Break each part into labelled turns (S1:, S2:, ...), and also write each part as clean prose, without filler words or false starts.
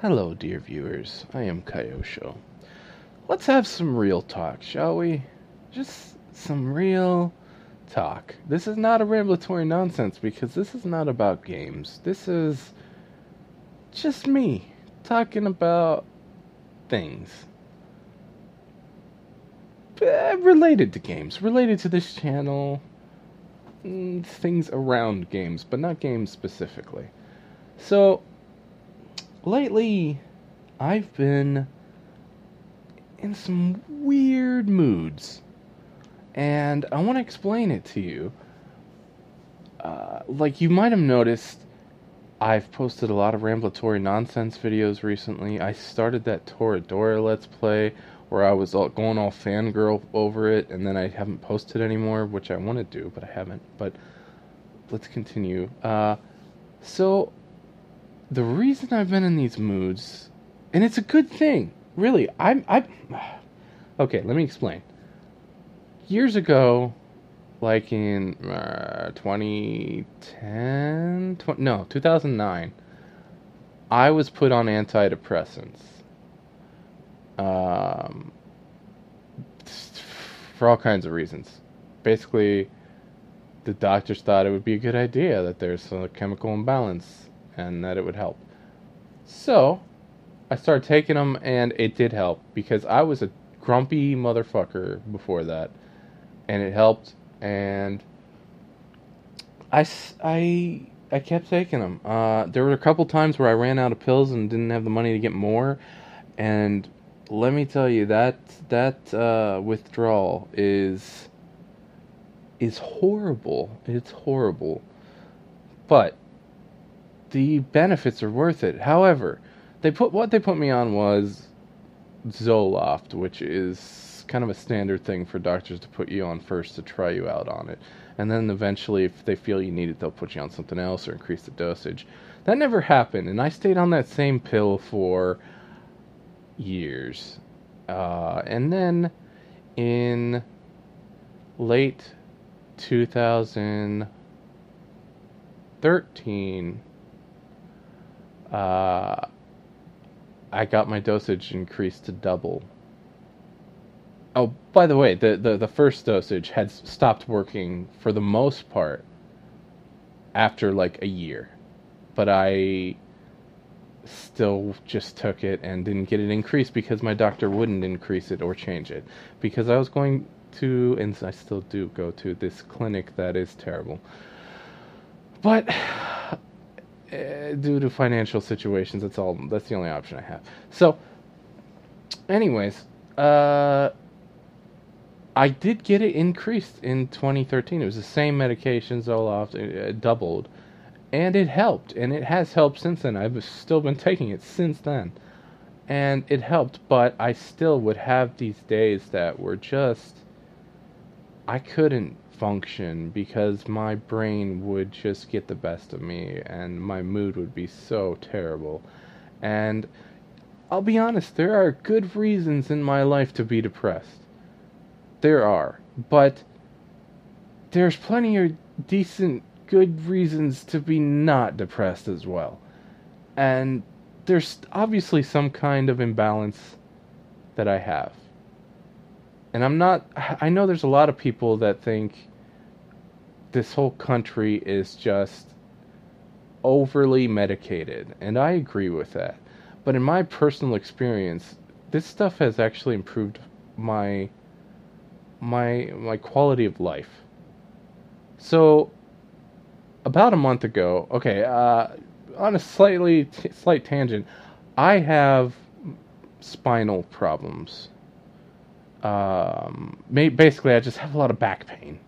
S1: Hello, dear viewers. I am Kaiosho. Let's have some real talk, shall we? Just some real talk. This is not a ramblatory nonsense because this is not about games. This is just me talking about things related to games, related to this channel, things around games, but not games specifically. So, lately, I've been in some weird moods, and I want to explain it to you. Like you might have noticed, I've posted a lot of ramblatory nonsense videos recently. I started that Toradora Let's Play where I was going all fangirl over it, and then I haven't posted anymore, which I want to do, but I haven't. But let's continue. So, the reason I've been in these moods, and it's a good thing, really. Okay, let me explain. Years ago, like in 2010, 2009, I was put on antidepressants. Um, for all kinds of reasons. Basically, the doctors thought it would be a good idea that there's a chemical imbalance and that it would help. So, I started taking them, and it did help because I was a grumpy motherfucker before that, and it helped. And I kept taking them. There were a couple times where I ran out of pills and didn't have the money to get more, and let me tell you that withdrawal is horrible. It's horrible, but the benefits are worth it. However, what they put me on was Zoloft, which is kind of a standard thing for doctors to put you on first to try you out on it. And then eventually, if they feel you need it, they'll put you on something else or increase the dosage. That never happened, and I stayed on that same pill for years. And then in late 2013, I got my dosage increased to double. Oh, by the way, the first dosage had stopped working for the most part after like a year. But I still just took it and didn't get it increased because my doctor wouldn't increase it or change it. Because I was going to, and I still do go to, this clinic that is terrible. But due to financial situations, that's the only option I have. So, anyways, I did get it increased in 2013. It was the same medication, Zoloft, it doubled, and it helped, and it has helped since then. I've still been taking it since then, and it helped, but I still would have these days that were just, I couldn't function because my brain would just get the best of me, and my mood would be so terrible. And I'll be honest, there are good reasons in my life to be depressed. There are, but there's plenty of decent, good reasons to be not depressed as well. And there's obviously some kind of imbalance that I have. And I know there's a lot of people that think this whole country is just overly medicated, and I agree with that. But in my personal experience, this stuff has actually improved my quality of life. So, about a month ago, okay, on a slight tangent, I have spinal problems. Basically, I just have a lot of back pain.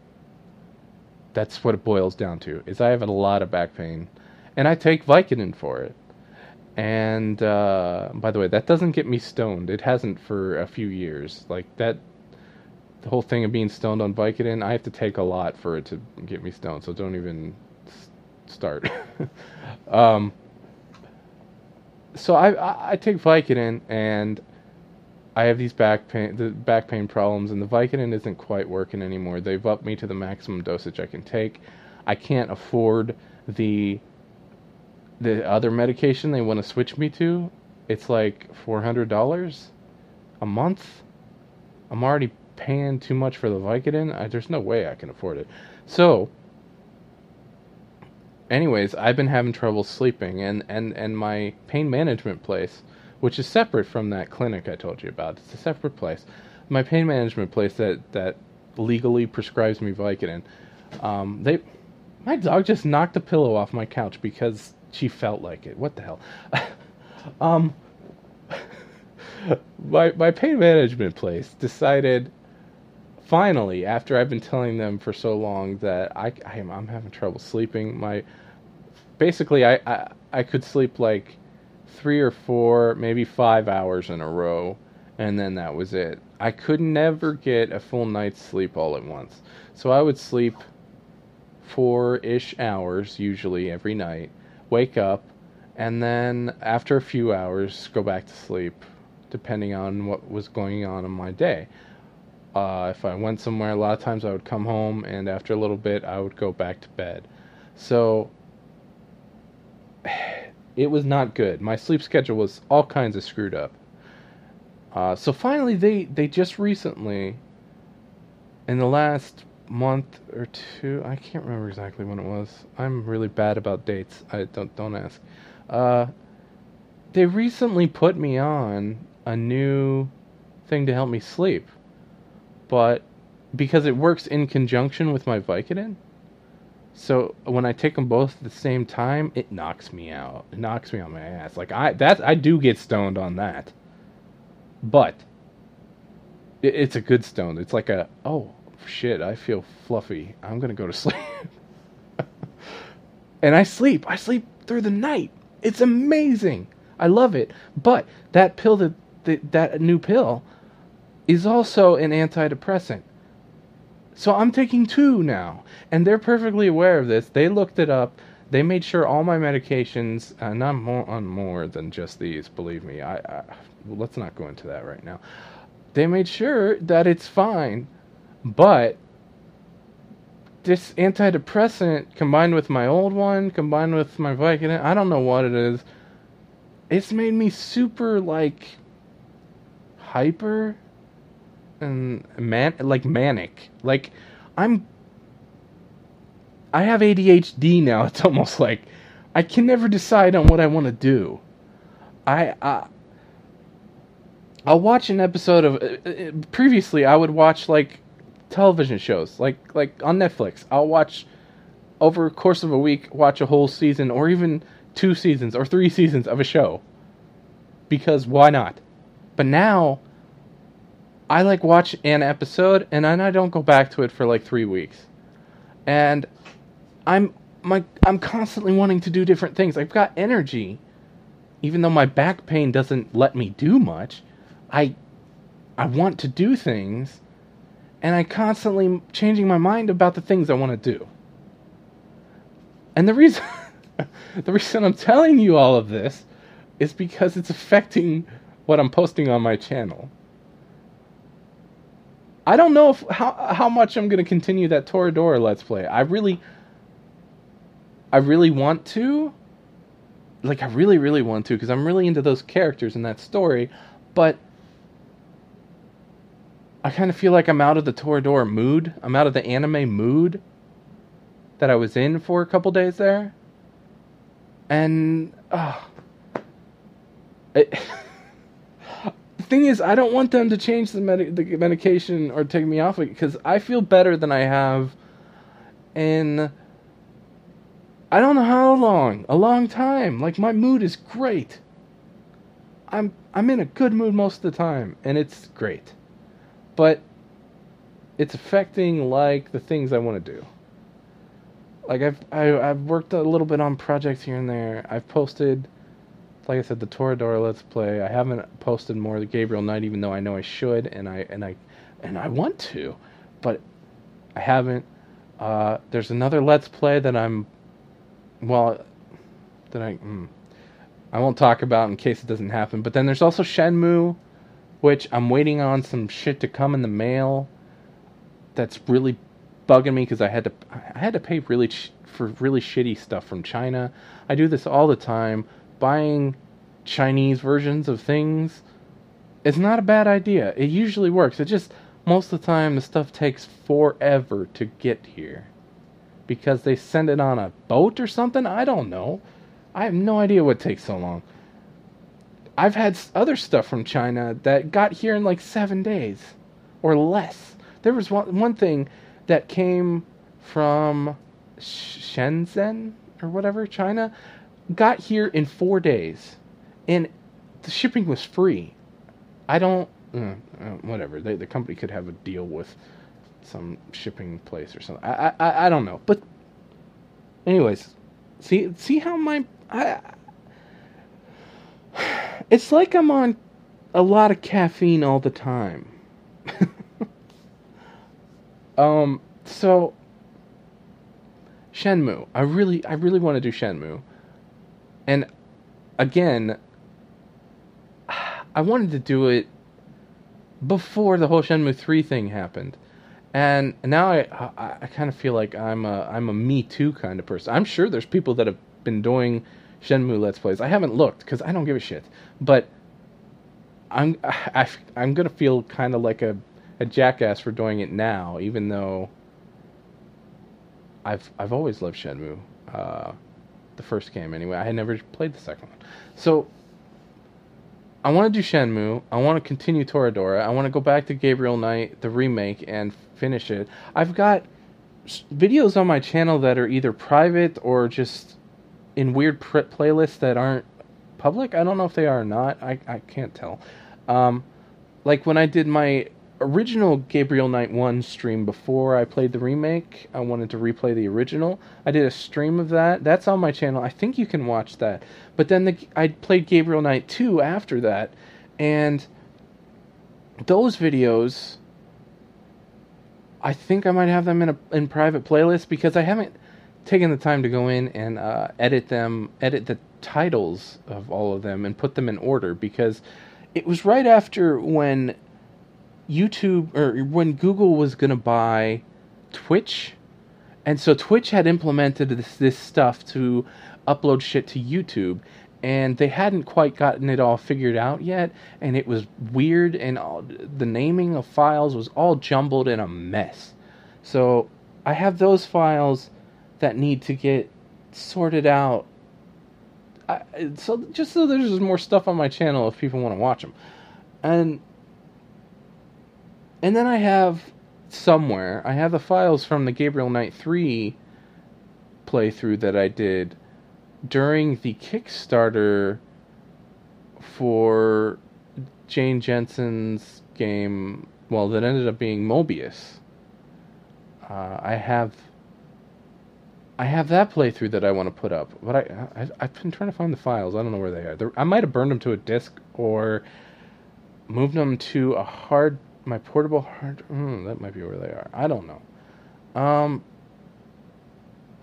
S1: That's what it boils down to, is I have a lot of back pain. And I take Vicodin for it. And, by the way, that doesn't get me stoned. It hasn't for a few years. Like, the whole thing of being stoned on Vicodin, I have to take a lot for it to get me stoned, so don't even start. So I take Vicodin, and I have these back pain problems, and the Vicodin isn't quite working anymore. They've upped me to the maximum dosage I can take. I can't afford the other medication they want to switch me to, it's like $400 a month. I'm already paying too much for the Vicodin. There's no way I can afford it. So, anyways, I've been having trouble sleeping, and my pain management place, which is separate from that clinic I told you about, it's a separate place. My pain management place that legally prescribes me Vicodin, my dog just knocked a pillow off my couch because she felt like it. What the hell? um, my pain management place decided finally, after I've been telling them for so long that I'm having trouble sleeping. Basically I could sleep like 3 or 4, maybe 5 hours in a row, and then that was it. I could never get a full night's sleep all at once. So I would sleep 4-ish hours usually every night, wake up, and then after a few hours go back to sleep, depending on what was going on in my day. If I went somewhere, a lot of times I would come home, and after a little bit I would go back to bed. So it was not good. My sleep schedule was all kinds of screwed up. So finally they just recently, in the last month or two, I can't remember exactly when it was. I'm really bad about dates. I don't ask. They recently put me on a new thing to help me sleep, but because it works in conjunction with my Vicodin, so when I take them both at the same time, it knocks me out. It knocks me on my ass. Like I do get stoned on that, but it's a good stone. It's like oh shit, I feel fluffy. I'm gonna go to sleep, and I sleep. I sleep through the night. It's amazing. I love it. But that pill, that new pill, is also an antidepressant. So I'm taking 2 now, and they're perfectly aware of this. They looked it up. They made sure all my medications, and I'm on more than just these, believe me. Well, let's not go into that right now. They made sure that it's fine, but this antidepressant combined with my old one, combined with my Vicodin, I don't know what it is. It's made me super, like, hyper and manic. Like, I have ADHD now. It's almost like I can never decide on what I want to do. I'll watch an episode of previously I would watch like television shows like on Netflix. I'll watch over the course of a week, watch a whole season or even 2 seasons or 3 seasons of a show, because why not? But now I like watch an episode and then I don't go back to it for like 3 weeks. And I'm constantly wanting to do different things. I've got energy, even though my back pain doesn't let me do much. I want to do things, and I'm constantly changing my mind about the things I want to do. And the reason I'm telling you all of this is because it's affecting what I'm posting on my channel. I don't know how much I'm going to continue that Toradora Let's Play. I really want to. Like, I really, really want to, because I'm really into those characters in that story. But I kind of feel like I'm out of the Toradora mood. I'm out of the anime mood that I was in for a couple days there. And, the thing is, I don't want them to change the medication or take me off it, because I feel better than I have in, I don't know how long, a long time. Like, my mood is great. I'm in a good mood most of the time, and it's great. But it's affecting, like, the things I want to do. Like, I've worked a little bit on projects here and there. I've posted, like I said, the Toradora Let's Play. I haven't posted more of the Gabriel Knight, even though I know I should, and I want to, but I haven't. There's another Let's Play that I won't talk about in case it doesn't happen. But then there's also Shenmue, which I'm waiting on some shit to come in the mail. That's really bugging me, because I had to pay for really shitty stuff from China. I do this all the time, buying Chinese versions of things, it's not a bad idea. It usually works. It just, most of the time, the stuff takes forever to get here. Because they send it on a boat or something? I don't know. I have no idea what takes so long. I've had other stuff from China that got here in like 7 days. Or less. There was one thing that came from Shenzhen or whatever, China, got here in 4 days. And the shipping was free. I don't... whatever. The company could have a deal with some shipping place or something. I don't know. But anyways, see how it's like I'm on a lot of caffeine all the time. So Shenmue. I really want to do Shenmue. And again, I wanted to do it before the whole Shenmue 3 thing happened. And now I kind of feel like I'm a Me Too kind of person. I'm sure there's people that have been doing Shenmue Let's Plays. I haven't looked because I don't give a shit. But I'm gonna feel kind of like a jackass for doing it now, even though I've always loved Shenmue, the first game anyway. I had never played the second one, so I want to do Shenmue. I want to continue Toradora. I want to go back to Gabriel Knight, the remake, and finish it. I've got videos on my channel that are either private or just in weird playlists that aren't public. I don't know if they are or not. I can't tell. Like when I did my original Gabriel Knight 1 stream before I played the remake, I wanted to replay the original. I did a stream of that. That's on my channel. I think you can watch that. But then I played Gabriel Knight 2 after that, and those videos, I think I might have them in private playlists because I haven't taken the time to go in and edit the titles of all of them and put them in order, because it was right after when YouTube, or when Google was going to buy Twitch, and so Twitch had implemented this stuff to upload shit to YouTube, and they hadn't quite gotten it all figured out yet, and it was weird, and the naming of files was all jumbled in a mess. So I have those files that need to get sorted out. So there's more stuff on my channel if people want to watch them. And then I have the files from the Gabriel Knight 3 playthrough that I did during the Kickstarter for Jane Jensen's game, well, that ended up being Mobius. I have that playthrough that I want to put up, but I've been trying to find the files. I don't know where they are. I might have burned them to a disk or moved them to my portable hard. That might be where they are. I don't know.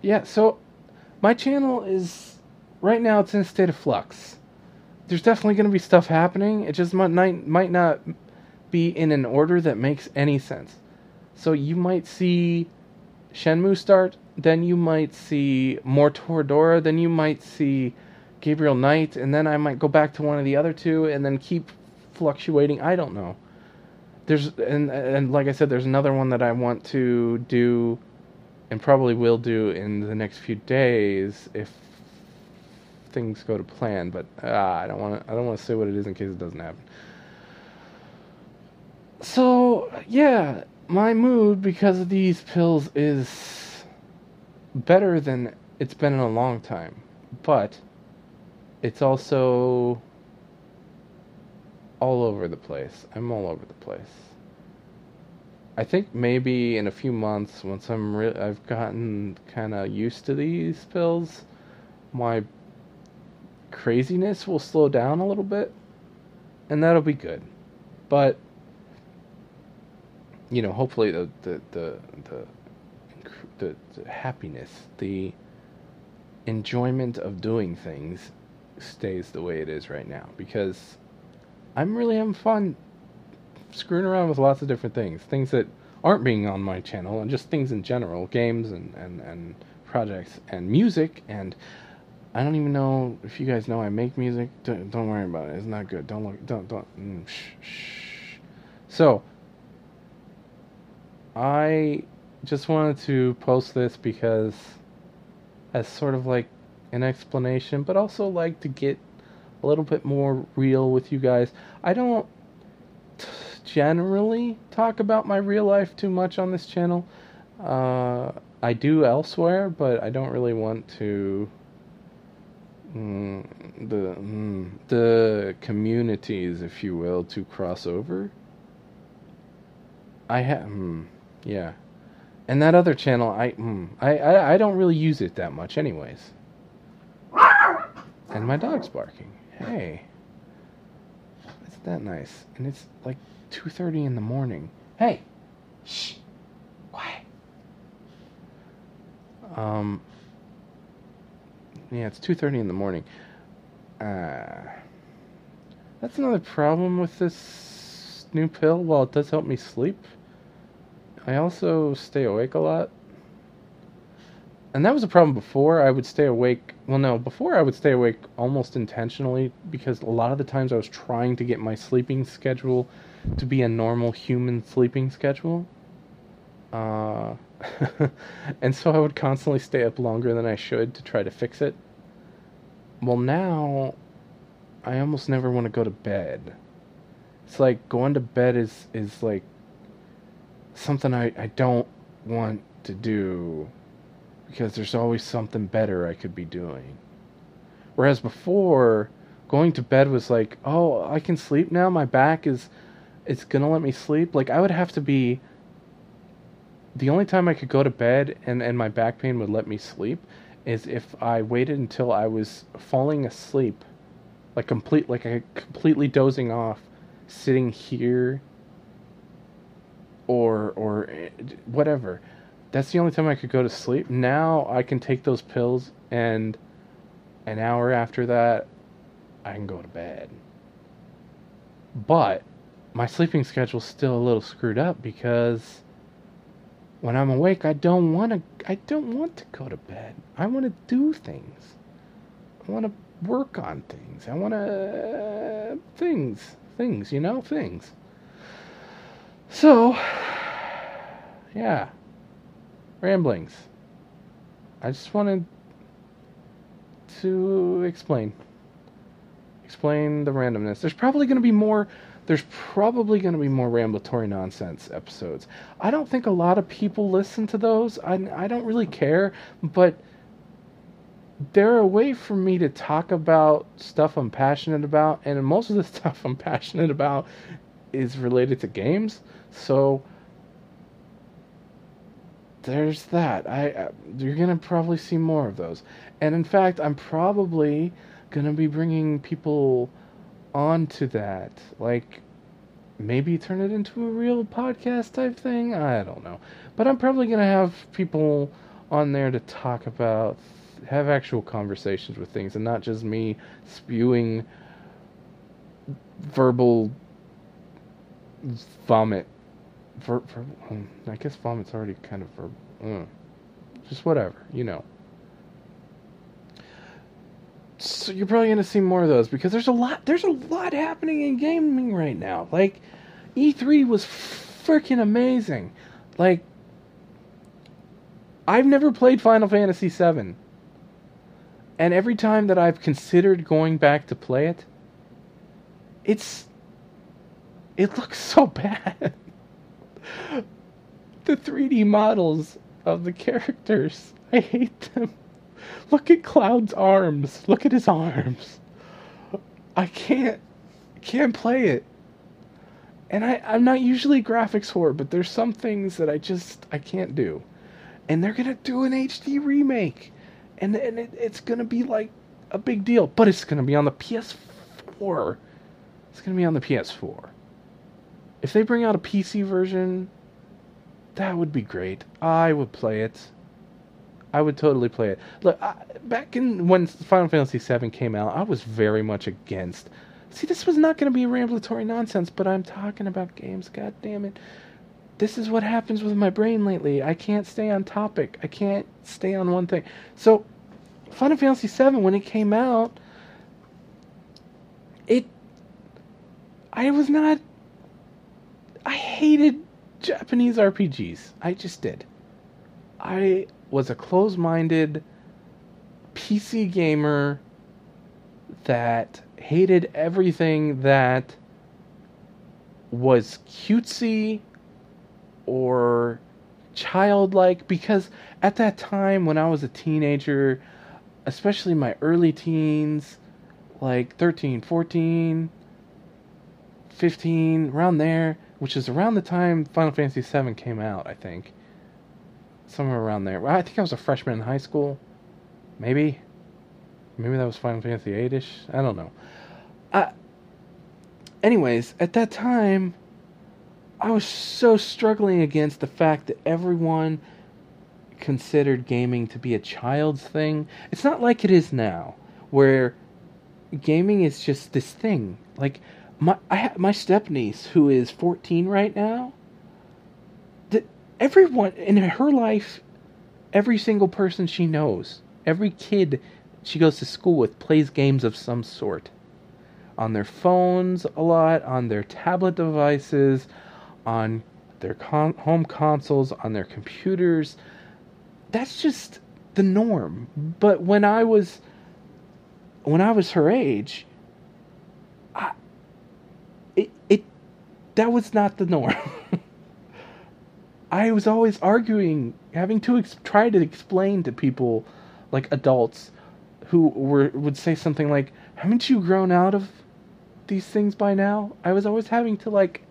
S1: Yeah. So my channel is right now. It's in a state of flux. There's definitely going to be stuff happening. It just might not be in an order that makes any sense. So you might see Shenmue start, then you might see more Toradora, then you might see Gabriel Knight, and then I might go back to one of the other two, and then keep fluctuating. I don't know. And like I said, there's another one that I want to do, and probably will do in the next few days if things go to plan. But I don't want to say what it is in case it doesn't happen. So yeah, my mood because of these pills is better than it's been in a long time, but it's also all over the place. I'm all over the place. I think maybe in a few months, once I've gotten kind of used to these pills, my craziness will slow down a little bit, and that'll be good. But hopefully the happiness, the enjoyment of doing things stays the way it is right now, because I'm really having fun screwing around with lots of different things that aren't being on my channel, and just things in general, games and projects and music and I don't even know if you guys know I make music. Don't worry about it. It's not good. Don't look. Don't. Shh. So, I just wanted to post this because as sort of like an explanation, but also like to get a little bit more real with you guys. I don't generally talk about my real life too much on this channel. I do elsewhere, but I don't really want to the communities, if you will, to cross over. I have yeah. And that other channel, I don't really use it that much, anyways. And my dog's barking. Hey, isn't that nice? And it's like 2:30 in the morning. Hey, shh, quiet. Yeah, it's 2:30 in the morning. That's another problem with this new pill. While it does help me sleep, I also stay awake a lot. And that was a problem before. I would stay awake. Well, no, before I would stay awake almost intentionally because a lot of the times I was trying to get my sleeping schedule to be a normal human sleeping schedule. And so I would constantly stay up longer than I should to try to fix it. Well, now I almost never want to go to bed. It's like going to bed is like something I don't want to do because there's always something better I could be doing. Whereas before, going to bed was like, oh, I can sleep now. My back it's gonna let me sleep. Like, I would have to be, the only time I could go to bed and my back pain would let me sleep is if I waited until I was falling asleep, like I completely dozing off, sitting here or whatever. That's the only time I could go to sleep. Now I can take those pills, and an hour after that, I can go to bed. But my sleeping schedule's still a little screwed up because when I'm awake, I don't want to go to bed. I want to do things. I want to work on things. I want to things, things. So, yeah. Ramblings. I just wanted to explain the randomness. There's probably going to be more ramblatory nonsense episodes. I don't think a lot of people listen to those. I don't really care, but they're a way for me to talk about stuff I'm passionate about, and most of the stuff I'm passionate about is related to games. So there's that. You're gonna probably see more of those, and in fact, I'm probably gonna be bringing people onto that. Like, maybe turn it into a real podcast type thing. I don't know, but I'm probably gonna have people on there to talk about, have actual conversations with things, and not just me spewing verbal vomit. I guess vomit's already kind of verbal. Just whatever, So you're probably gonna see more of those because there's a lot happening in gaming right now. Like, E3 was freaking amazing. Like, I've never played Final Fantasy VII, and every time that I've considered going back to play it, it looks so bad. The 3D models of the characters, I hate them. Look at Cloud's arms. Look at his arms. I can't play it. And I'm not usually a graphics whore, but there's some things that I can't do. And they're gonna do an HD remake, and it's gonna be like a big deal. But it's gonna be on the PS4. It's gonna be on the PS4. If they bring out a PC version, that would be great. I would play it. I would totally play it. Look, back when Final Fantasy VII came out, I was very much against. See, this was not going to be ramblatory nonsense, but I'm talking about games. God damn it. This is what happens with my brain lately. I can't stay on topic. I can't stay on one thing. So, Final Fantasy VII, when it came out, it I was not. I hated Japanese RPGs. I just did. I was a closed-minded PC gamer that hated everything that was cutesy or childlike, because at that time when I was a teenager, especially my early teens, like 13, 14, 15, around there, which is around the time Final Fantasy VII came out, I think. Somewhere around there. Well, I think I was a freshman in high school. Maybe. Maybe that was Final Fantasy 8-ish. I don't know. Anyways, at that time, I was so struggling against the fact that everyone considered gaming to be a child's thing. It's not like it is now, where gaming is just this thing. Like, my stepniece, who is 14 right now, everyone in her life, every single person she knows, every kid she goes to school with plays games of some sort. On their phones a lot, on their tablet devices, on their home consoles, on their computers. That's just the norm. But when I was her age, that was not the norm. I was always arguing, having to try to explain to people, like adults, who would say something like, "Haven't you grown out of these things by now?" I was always having to like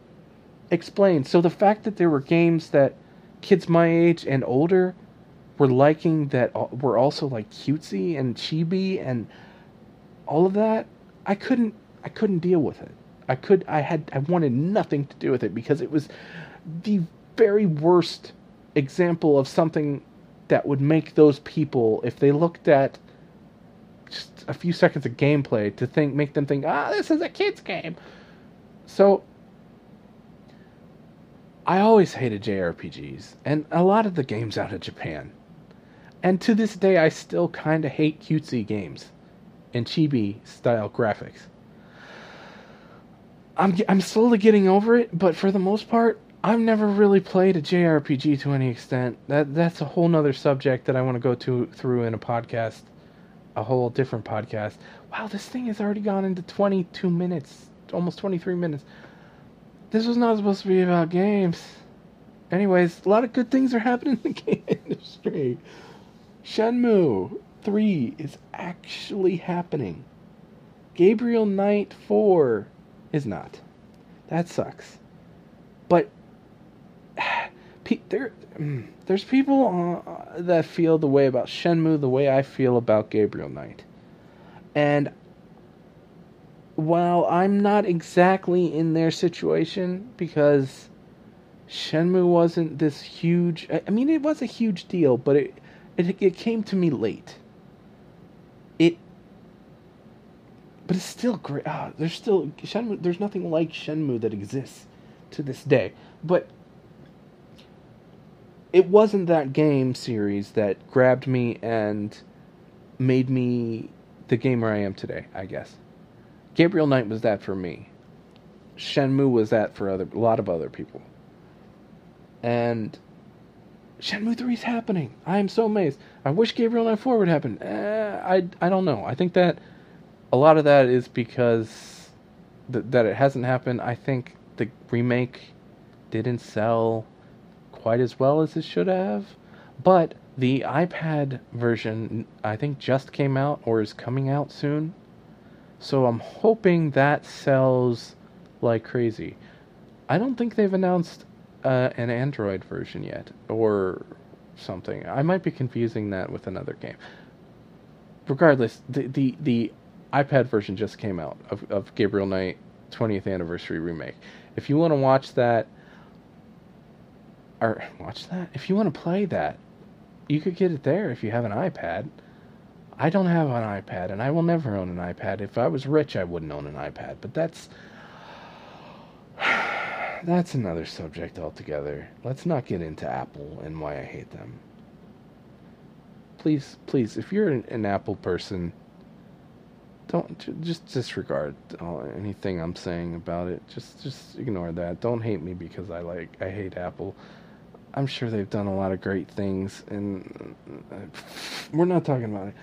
S1: explain. So the fact that there were games that kids my age and older were liking, that were also like cutesy and chibi and all of that, I couldn't deal with it. I wanted nothing to do with it, because it was the very worst example of something that would make those people, if they looked at just a few seconds of gameplay, make them think, this is a kid's game. So I always hated JRPGs, and a lot of the games out of Japan. And to this day, I still kind of hate cutesy games and chibi-style graphics. I'm slowly getting over it, but for the most part, I've never really played a JRPG to any extent. That's a whole nother subject that I want to go through in a podcast, a whole different podcast. Wow, this thing has already gone into 22 minutes, almost 23 minutes. This was not supposed to be about games. Anyways, a lot of good things are happening in the game industry. Shenmue 3 is actually happening. Gabriel Knight 4 is not. That sucks. But there's people that feel the way about Shenmue the way I feel about Gabriel Knight. And while I'm not exactly in their situation, because Shenmue wasn't this huge... I mean, it was a huge deal, but it came to me late. But it's still great. There's still Shenmue. There's nothing like Shenmue that exists to this day. But it wasn't that game series that grabbed me and made me the gamer I am today, I guess. Gabriel Knight was that for me. Shenmue was that for a lot of other people. And Shenmue 3 is happening. I am so amazed. I wish Gabriel Knight 4 would happen. I don't know. I think that a lot of that is because that it hasn't happened. I think the remake didn't sell quite as well as it should have. But the iPad version, I think, just came out or is coming out soon. So I'm hoping that sells like crazy. I don't think they've announced an Android version yet, or something. I might be confusing that with another game. Regardless, the iPad version just came out of Gabriel Knight 20th Anniversary Remake. If you want to watch that, if you want to play that, you could get it there if you have an iPad. I don't have an iPad, and I will never own an iPad. If I was rich, I wouldn't own an iPad, but that's another subject altogether. Let's not get into Apple and why I hate them. please, please, if you're an Apple person, don't just disregard anything I'm saying about it. Just ignore that. Don't hate me because I hate Apple. I'm sure they've done a lot of great things, and we're not talking about it.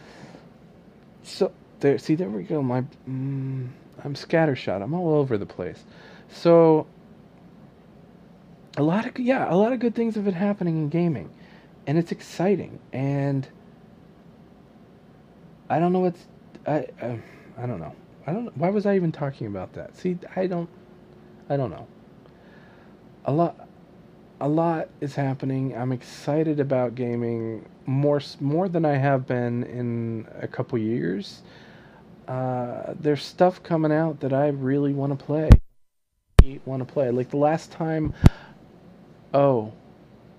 S1: So there we go. I'm scattershot. I'm all over the place. So a lot of good things have been happening in gaming, and it's exciting. And I don't know what's I don't know. I don't. Why was I even talking about that? See, I don't know. A lot a lot is happening. I'm excited about gaming more than I have been in a couple years. There's stuff coming out that I really want to play. Like the last time. Oh,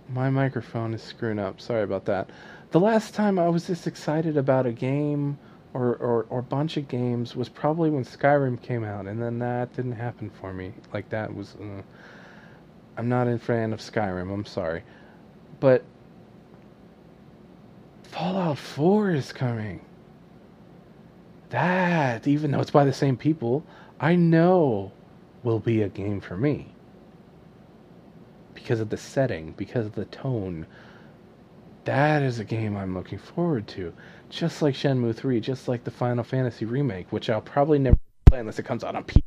S1: my microphone is screwing up. Sorry about that. The last time I was this excited about a game or bunch of games was probably when Skyrim came out, and then that didn't happen for me. Like that was. I'm not a fan of Skyrim. I'm sorry, but Fallout 4 is coming. That, even though it's by the same people, I know will be a game for me because of the setting, because of the tone. That is a game I'm looking forward to. Just like Shenmue 3, just like the Final Fantasy remake, which I'll probably never play unless it comes out on PC.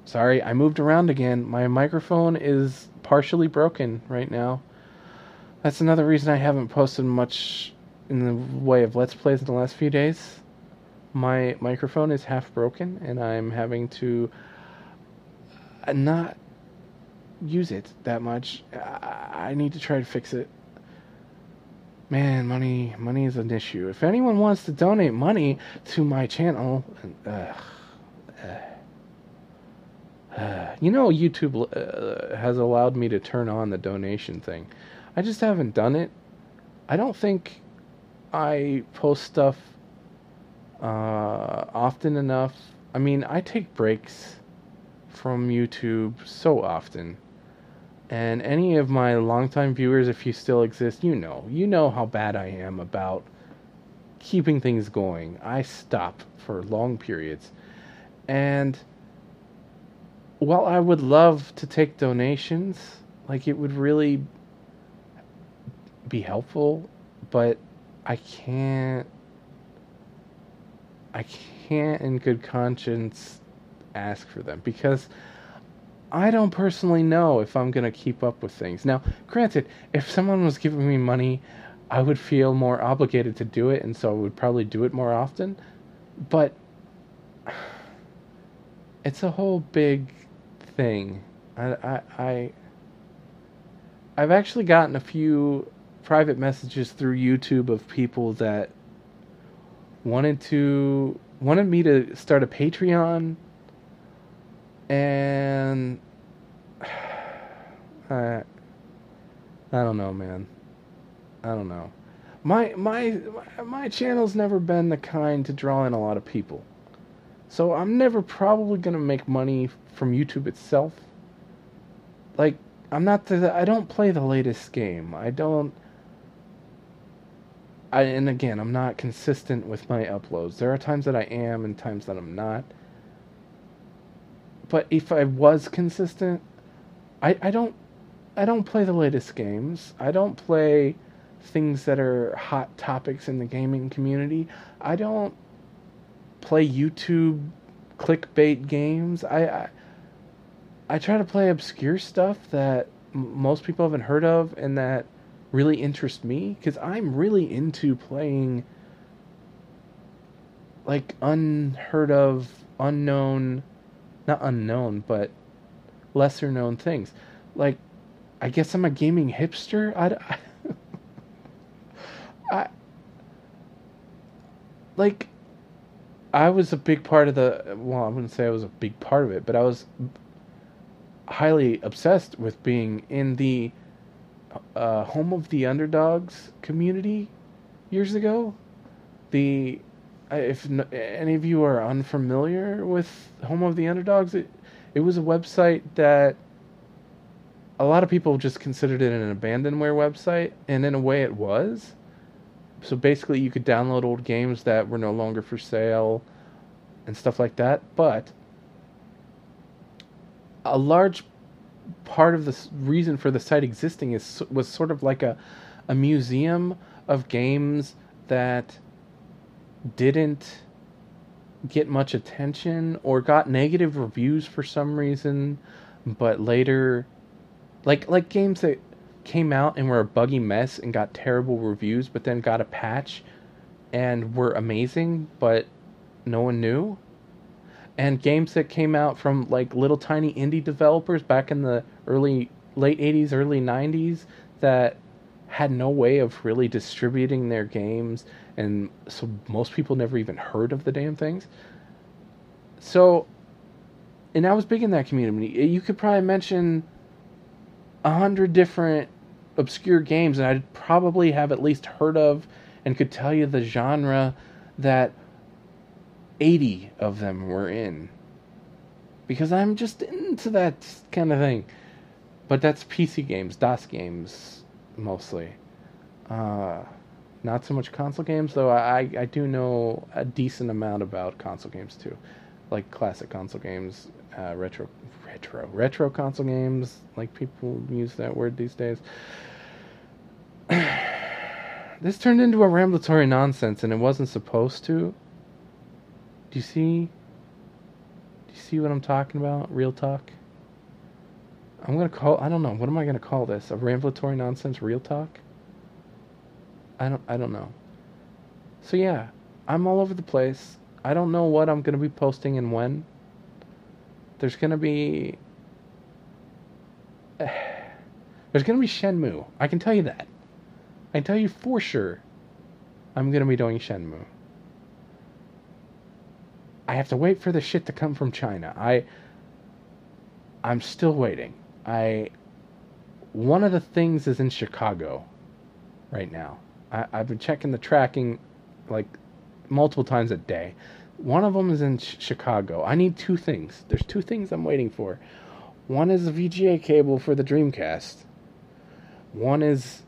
S1: Sorry, I moved around again. My microphone is partially broken right now. That's another reason I haven't posted much in the way of Let's Plays in the last few days. My microphone is half broken, and I'm having to not use it that much. I need to try to fix it. Man, money is an issue. If anyone wants to donate money to my channel, YouTube has allowed me to turn on the donation thing. I just haven't done it. I don't think I post stuff often enough. I mean, I take breaks from YouTube so often. And any of my longtime viewers, if you still exist, you know how bad I am about keeping things going. I stop for long periods. And while I would love to take donations, like it would really be helpful, but I can't in good conscience ask for them because I don't personally know if I'm going to keep up with things. Now, granted, if someone was giving me money, I would feel more obligated to do it, and so I would probably do it more often. But it's a whole big thing. I've actually gotten a few private messages through YouTube of people that wanted me to start a Patreon, and I don't know, man. I don't know. My channel's never been the kind to draw in a lot of people. So I'm never probably going to make money from YouTube itself. Like, I don't play the latest game. And again, I'm not consistent with my uploads. There are times that I am and times that I'm not. But if I was consistent, I don't play the latest games. I don't play things that are hot topics in the gaming community. I don't play YouTube clickbait games. I try to play obscure stuff that most people haven't heard of and that really interest me, because I'm really into playing like unheard of, unknown, not unknown, but lesser known things. Like, I guess I'm a gaming hipster. Like, I was a big part of well, I wouldn't say I was a big part of it, but I was highly obsessed with being in the Home of the Underdogs community years ago. If any of you are unfamiliar with Home of the Underdogs, it was a website that a lot of people just considered it an abandonware website, and in a way it was. So basically, you could download old games that were no longer for sale and stuff like that. But a large part of the reason for the site existing was sort of like a museum of games that didn't get much attention or got negative reviews for some reason, but later, like games that came out and were a buggy mess and got terrible reviews, but then got a patch and were amazing, but no one knew. And games that came out from like little tiny indie developers back in the late 80s, early 90s that had no way of really distributing their games, and so most people never even heard of the damn things. So, and I was big in that community. You could probably mention 100 different obscure games, and I'd probably have at least heard of and could tell you the genre that 80 of them were in. Because I'm just into that kind of thing. But that's PC games, DOS games, mostly. Not so much console games, though I do know a decent amount about console games, too. Like classic console games, retro console games, like people use that word these days. This turned into a ramblatory nonsense, and it wasn't supposed to. Do you see what I'm talking about? Real talk? I don't know, what am I gonna call this? A ramblatory nonsense real talk? I don't know. So yeah, I'm all over the place. I don't know what I'm gonna be posting and when. There's gonna be Shenmue. I can tell you that. I can tell you for sure I'm gonna be doing Shenmue. I have to wait for the shit to come from China. I'm still waiting. One of the things is in Chicago right now. I've been checking the tracking like multiple times a day. One of them is in Chicago. I need two things. There's two things I'm waiting for. One is a VGA cable for the Dreamcast. One is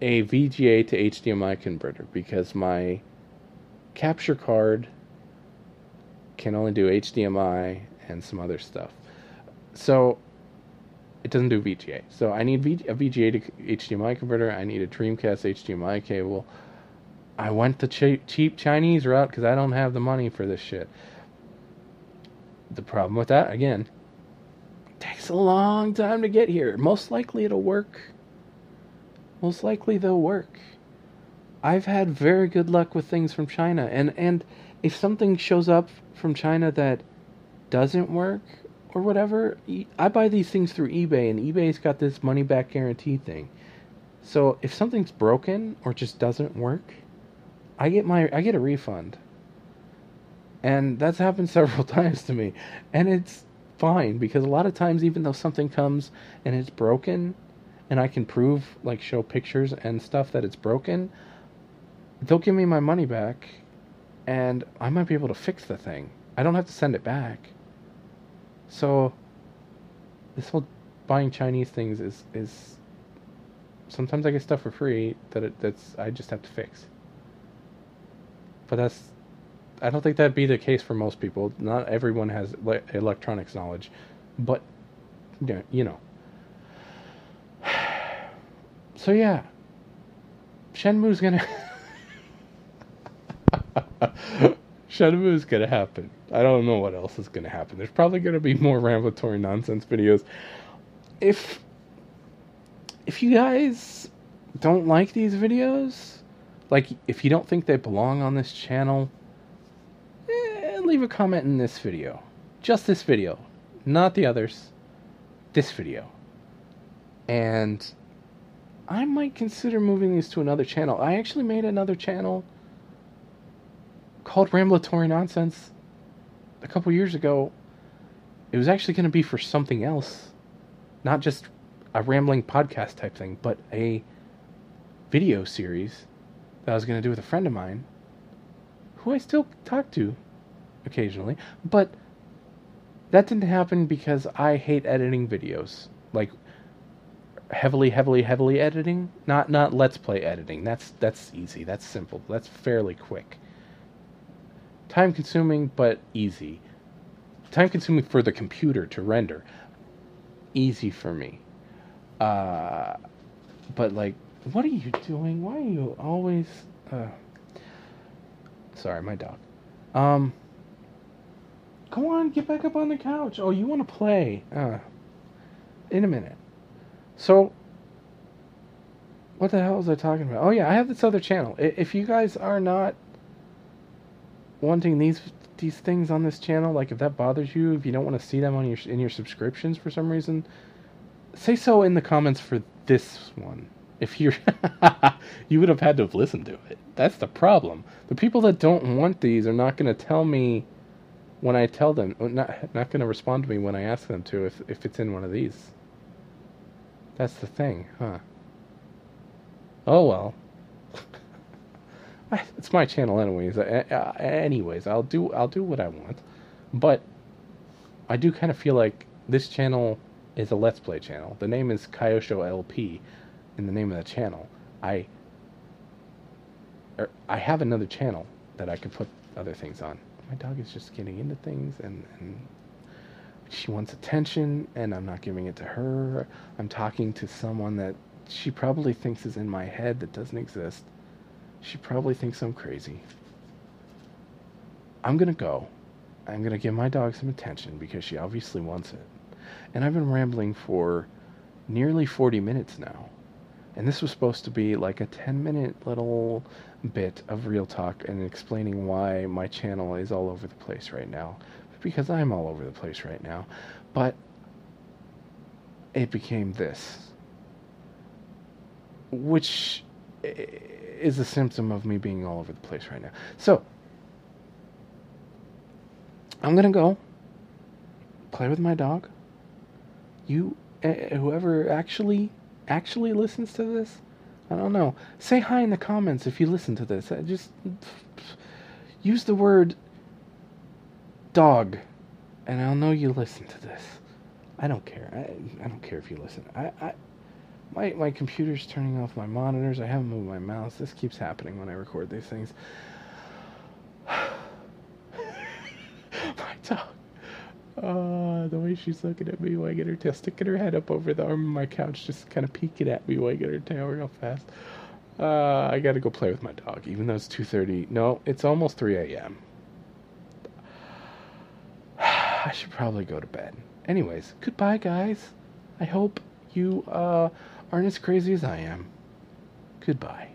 S1: a VGA to HDMI converter, because my capture card can only do HDMI and some other stuff. So it doesn't do VGA. So I need a VGA to HDMI converter. I need a Dreamcast HDMI cable. I went the cheap Chinese route because I don't have the money for this shit. The problem with that, again, it takes a long time to get here. Most likely it'll work. Most likely they'll work. I've had very good luck with things from China. And if something shows up from China that doesn't work or whatever, I buy these things through eBay, and eBay's got this money back guarantee thing. So if something's broken or just doesn't work, I get a refund. And that's happened several times to me. And it's fine, because a lot of times, even though something comes and it's broken, and I can prove, like show pictures and stuff that it's broken, they'll give me my money back, and I might be able to fix the thing. I don't have to send it back. So this whole buying Chinese things is sometimes I get stuff for free that's I just have to fix. But I don't think that'd be the case for most people. Not everyone has electronics knowledge, but you know. So yeah, Shenmue's gonna happen. I don't know what else is gonna happen. There's probably gonna be more ramblatory nonsense videos. If you guys don't like these videos, like if you don't think they belong on this channel, leave a comment in this video. Just this video, not the others. This video. And I might consider moving these to another channel. I actually made another channel called Ramblatory Nonsense a couple years ago. It was actually going to be for something else. Not just a rambling podcast type thing, but a video series that I was going to do with a friend of mine, who I still talk to occasionally. But that didn't happen because I hate editing videos. Like, heavily editing. Not Let's Play editing. That's easy. That's simple. That's fairly quick. Time consuming, but easy. Time consuming for the computer to render. Easy for me. But like, what are you doing? Why are you always? Sorry, my dog. Go on, get back up on the couch. Oh, you want to play? In a minute. So, what the hell was I talking about? Oh yeah, I have this other channel. If you guys are not wanting these things on this channel, like if that bothers you, if you don't want to see them on in your subscriptions for some reason, say so in the comments for this one. If you're, you would have had to have listened to it. That's the problem. The people that don't want these are not going to tell me when I tell them, not going to respond to me when I ask them to, if it's in one of these. That's the thing, huh? Oh well. It's my channel anyways. Anyways, I'll do what I want. But I do kind of feel like this channel is a Let's Play channel. The name is Kyosho LP in the name of the channel. I have another channel that I could put other things on. My dog is just getting into things and she wants attention and I'm not giving it to her. I'm talking to someone that she probably thinks is in my head that doesn't exist. She probably thinks I'm crazy. I'm gonna go. I'm gonna give my dog some attention because she obviously wants it. And I've been rambling for nearly 40 minutes now. And this was supposed to be like a 10-minute little bit of real talk and explaining why my channel is all over the place right now. Because I'm all over the place right now. But it became this. Which is a symptom of me being all over the place right now. So, I'm gonna go play with my dog. You, whoever actually listens to this, I don't know. Say hi in the comments if you listen to this. Just use the word dog, and I'll know you listen to this. I don't care. I don't care if you listen. My computer's turning off my monitors. I haven't moved my mouse. This keeps happening when I record these things. My dog. The way she's looking at me while I get her tail, sticking her head up over the arm of my couch, just kind of peeking at me while I get her tail real fast. I gotta go play with my dog, even though it's 2:30. No, it's almost 3 a.m. I should probably go to bed. Anyways, goodbye, guys. I hope you aren't as crazy as I am. Goodbye.